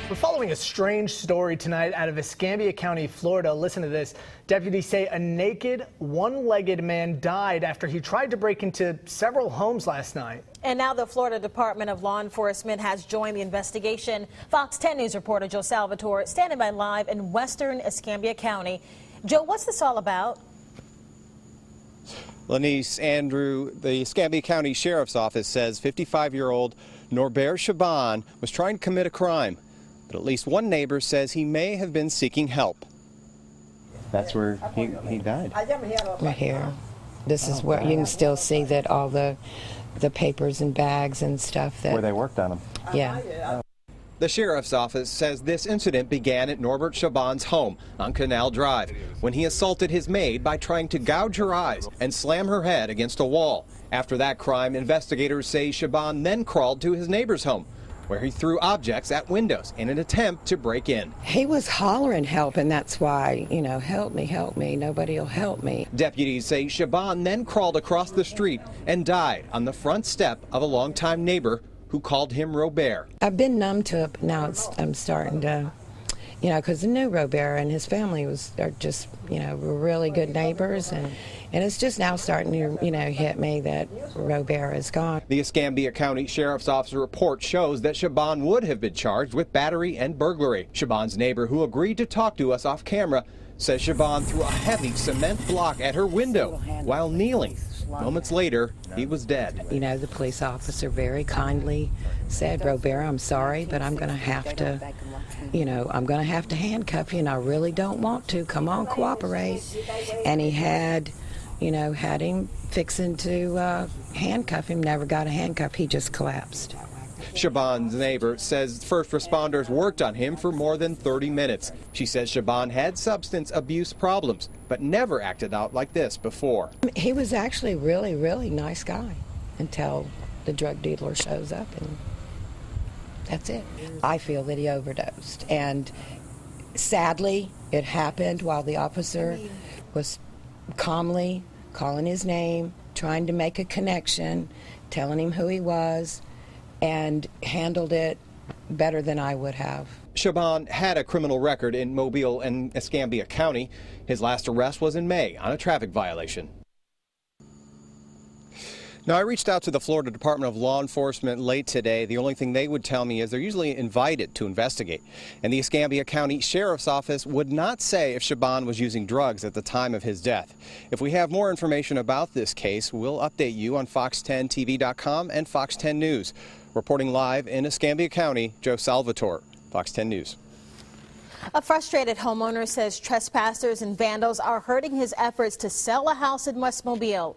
We're following a strange story tonight out of Escambia County, Florida. Listen to this. Deputies say a naked, one-legged man died after he tried to break into several homes last night. And now the Florida Department of Law Enforcement has joined the investigation. Fox 10 News reporter Joe Salvatore standing by live in western Escambia County. Joe, what's this all about? Lenise, Andrew, the Escambia County Sheriff's Office says 55-year-old Norbert Shaban was trying to commit a crime. But at least one neighbor says he may have been seeking help. That's where he died. Right here. This is where you can still see that all the papers and bags and stuff that... Where they worked on him. Yeah. The Sheriff's Office says this incident began at Norbert Shaban's home on Canal Drive when he assaulted his maid by trying to gouge her eyes and slam her head against a wall. After that crime, investigators say Shaban then crawled to his neighbor's home, where he threw objects at windows in an attempt to break in. He was hollering help, and that's why, you know, help me, nobody will help me. Deputies say Shaban then crawled across the street and died on the front step of a longtime neighbor who called him Robert. I've been numb to it, but now I'm starting to, you know, because I knew Robert and his family are just, you know, were really good neighbors, and it's just now starting to, you know, hit me that Robert is gone. The Escambia County Sheriff's Office report shows that Shaban would have been charged with battery and burglary. Shaban's neighbor, who agreed to talk to us off camera, says Shaban threw a heavy cement block at her window while kneeling. Moments later, he was dead. You know, the police officer very kindly said, Robert, I'm sorry, but I'm going to have to, you know, I'm going to have to handcuff you, and I really don't want to. Come on, cooperate. And he had, you know, had him fixing to handcuff him, never got a handcuff. He just collapsed. Shaban's neighbor says first responders worked on him for more than 30 minutes. She says Shaban had substance abuse problems, but never acted out like this before. He was actually a really, really nice guy until the drug dealer shows up, and that's it. I feel that he overdosed, and sadly, it happened while the officer was calmly calling his name, trying to make a connection, telling him who he was, and handled it better than I would have. Shaban had a criminal record in Mobile and Escambia County. His last arrest was in May on a traffic violation. Now, I reached out to the Florida Department of Law Enforcement late today. The only thing they would tell me is they're usually invited to investigate. And the Escambia County Sheriff's Office would not say if Shaban was using drugs at the time of his death. If we have more information about this case, we'll update you on fox10tv.com and Fox 10 News. Reporting live in Escambia County, Joe Salvatore, Fox 10 News. A frustrated homeowner says trespassers and vandals are hurting his efforts to sell a house in West Mobile.